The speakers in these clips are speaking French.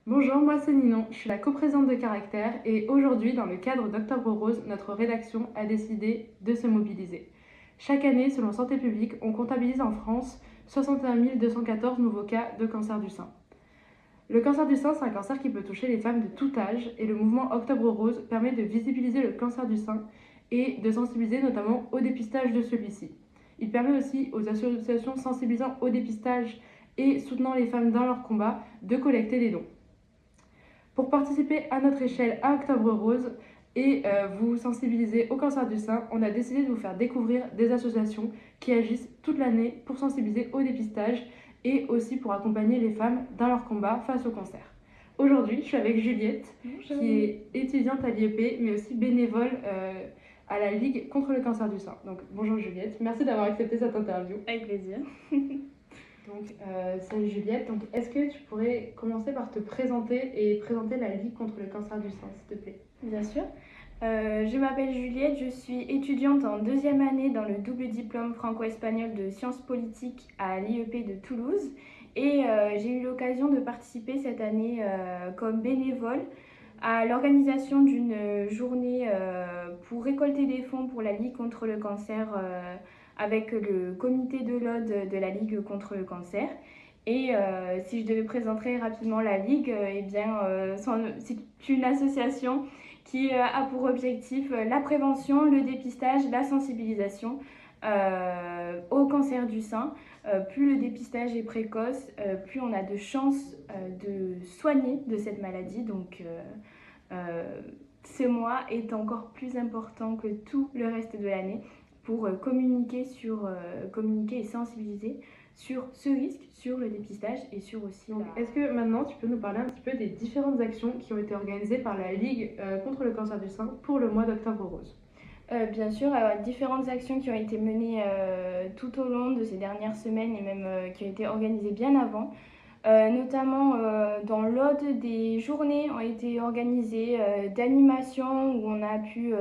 Bonjour, moi c'est Ninon, je suis la coprésidente de Caractère et aujourd'hui, dans le cadre d'Octobre Rose, notre rédaction a décidé de se mobiliser. Chaque année, selon Santé publique, on comptabilise en France 61 214 nouveaux cas de cancer du sein. Le cancer du sein, c'est un cancer qui peut toucher les femmes de tout âge et le mouvement Octobre Rose permet de visibiliser le cancer du sein et de sensibiliser notamment au dépistage de celui-ci. Il permet aussi aux associations sensibilisant au dépistage et soutenant les femmes dans leur combat de collecter des dons. Pour participer à notre échelle à Octobre Rose et vous sensibiliser au cancer du sein, on a décidé de vous faire découvrir des associations qui agissent toute l'année pour sensibiliser au dépistage et aussi pour accompagner les femmes dans leur combat face au cancer. Aujourd'hui, je suis avec Juliette, Bonjour. qui est étudiante à l'IEP, mais aussi bénévole à la Ligue contre le cancer du sein. Donc bonjour Juliette, merci d'avoir accepté cette interview. Avec plaisir. Donc, salut Juliette. Donc, est-ce que tu pourrais commencer par te présenter et présenter la Ligue contre le cancer du sein, s'il te plaît? Bien sûr. Je m'appelle Juliette, je suis étudiante en deuxième année dans le double diplôme franco-espagnol de sciences politiques à l'IEP de Toulouse. Et j'ai eu l'occasion de participer cette année comme bénévole à l'organisation d'une journée pour récolter des fonds pour la Ligue contre le cancer avec le comité de l'Aude de la Ligue contre le cancer. Et si je devais présenter rapidement la Ligue, c'est une association qui a pour objectif la prévention, le dépistage, la sensibilisation au cancer du sein. Plus le dépistage est précoce, plus on a de chances de soigner de cette maladie. Donc ce mois est encore plus important que tout le reste de l'année pour communiquer et sensibiliser sur ce risque, sur le dépistage et sur aussi Donc, est-ce que maintenant tu peux nous parler un petit peu des différentes actions qui ont été organisées par la Ligue contre le cancer du sein pour le mois d'Octobre Rose? Bien sûr, différentes actions qui ont été menées tout au long de ces dernières semaines et même qui ont été organisées bien avant. Notamment dans l'Aude, des journées ont été organisées d'animation où on a pu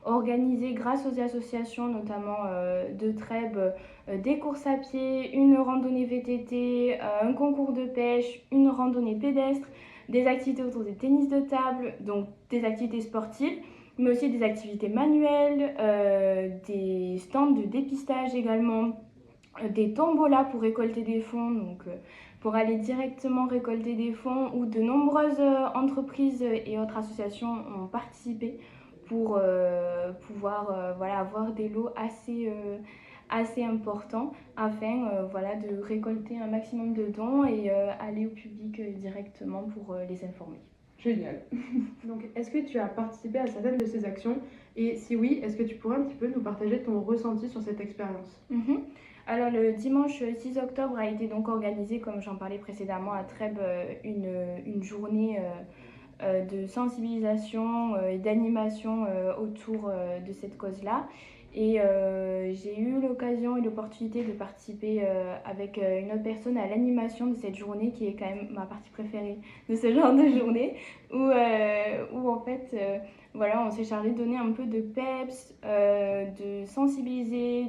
organiser grâce aux associations, notamment de Trèbes, des courses à pied, une randonnée VTT, un concours de pêche, une randonnée pédestre, des activités autour des tennis de table, donc des activités sportives, mais aussi des activités manuelles, des stands de dépistage également, des tombolas pour récolter des fonds, donc pour aller directement récolter des fonds, où de nombreuses entreprises et autres associations ont participé pour pouvoir avoir des lots assez importants afin de récolter un maximum de dons et aller au public directement pour les informer. Génial. Donc, est-ce que tu as participé à certaines de ces actions? Et si oui, est-ce que tu pourrais un petit peu nous partager ton ressenti sur cette expérience? Alors le dimanche 6 octobre a été donc organisé, comme j'en parlais précédemment, à Trèbes, une journée de sensibilisation et d'animation autour de cette cause-là. Et j'ai eu l'occasion et l'opportunité de participer avec une autre personne à l'animation de cette journée, qui est quand même ma partie préférée de ce genre de journée, où en fait on s'est chargé de donner un peu de peps, de sensibiliser,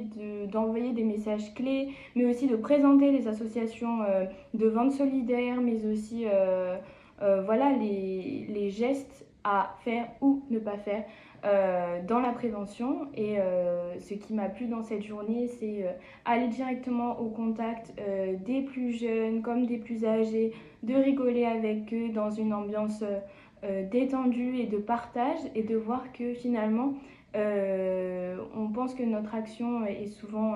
d'envoyer des messages clés, mais aussi de présenter les associations de vente solidaire, mais aussi les gestes à faire ou ne pas faire dans la prévention. Et ce qui m'a plu dans cette journée, c'est aller directement au contact des plus jeunes comme des plus âgés, de rigoler avec eux dans une ambiance détendue et de partage, et de voir que finalement on pense que notre action est souvent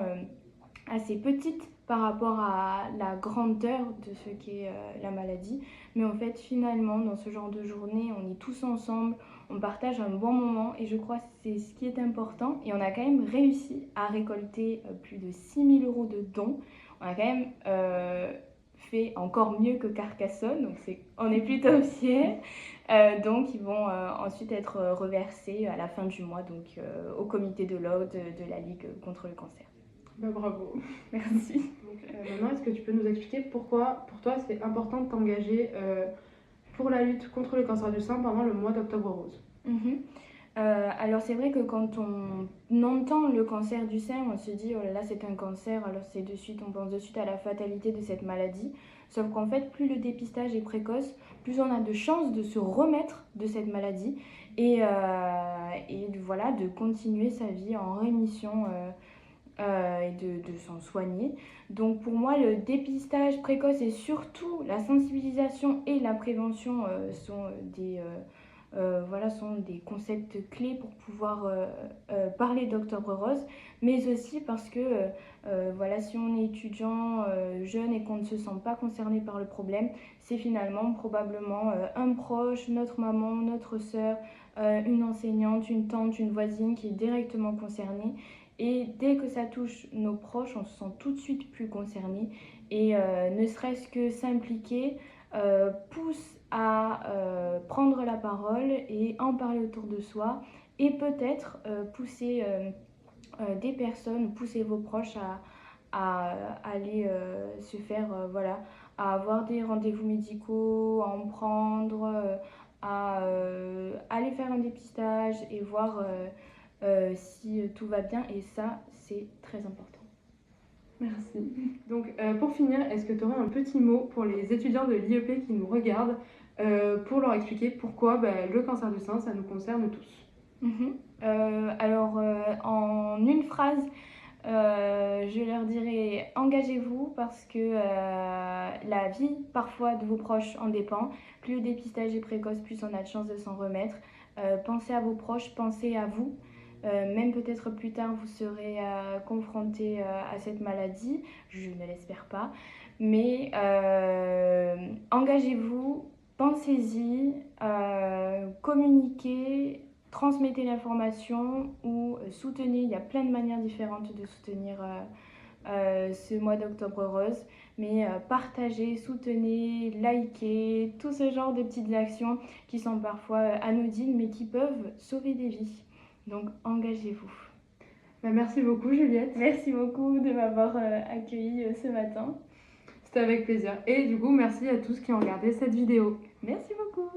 assez petite par rapport à la grandeur de ce qu'est la maladie. Mais en fait, finalement, dans ce genre de journée, on est tous ensemble, on partage un bon moment, et je crois que c'est ce qui est important. Et on a quand même réussi à récolter plus de 6 000 € de dons. On a quand même fait encore mieux que Carcassonne, donc on est plutôt fiers. Donc ils vont ensuite être reversés à la fin du mois, donc au comité de l'Aude de la Ligue contre le cancer. Bah, bravo. Merci. Donc, maintenant, est-ce que tu peux nous expliquer pourquoi, pour toi, c'est important de t'engager pour la lutte contre le cancer du sein pendant le mois d'Octobre Rose? Alors c'est vrai que quand on entend le cancer du sein, on se dit oh là là c'est un cancer, alors on pense de suite à la fatalité de cette maladie. Sauf qu'en fait plus le dépistage est précoce, plus on a de chances de se remettre de cette maladie et voilà, de continuer sa vie en rémission et de s'en soigner. Donc pour moi le dépistage précoce et surtout la sensibilisation et la prévention sont des concepts clés pour pouvoir parler d'Octobre Rose, mais aussi parce que voilà, si on est étudiant jeune et qu'on ne se sent pas concerné par le problème, c'est finalement probablement un proche, notre maman, notre sœur, une enseignante, une tante, une voisine qui est directement concernée. Et dès que ça touche nos proches, on se sent tout de suite plus concerné. Et ne serait-ce que s'impliquer pousse à prendre la parole et en parler autour de soi. Et peut-être pousser des personnes, pousser vos proches à aller se faire, voilà, à avoir des rendez-vous médicaux, à en prendre, à aller faire un dépistage et voir si tout va bien. Et ça, c'est très important. Merci. Donc pour finir, est-ce que tu aurais un petit mot pour les étudiants de l'IEP qui nous regardent pour leur expliquer pourquoi le cancer du sein, ça nous concerne tous? En une phrase, je leur dirais engagez-vous parce que la vie parfois de vos proches en dépend. Plus le dépistage est précoce, plus on a de chances de s'en remettre. Pensez à vos proches, pensez à vous. Même peut-être plus tard vous serez confronté à cette maladie, je ne l'espère pas. Mais engagez-vous, pensez-y, communiquez, transmettez l'information ou soutenez. Il y a plein de manières différentes de soutenir ce mois d'Octobre Rose. Mais partagez, soutenez, likez, tout ce genre de petites actions qui sont parfois anodines mais qui peuvent sauver des vies. Donc engagez-vous. Merci beaucoup Juliette. Merci beaucoup de m'avoir accueillie ce matin. C'était avec plaisir. Et du coup, merci à tous qui ont regardé cette vidéo. Merci beaucoup.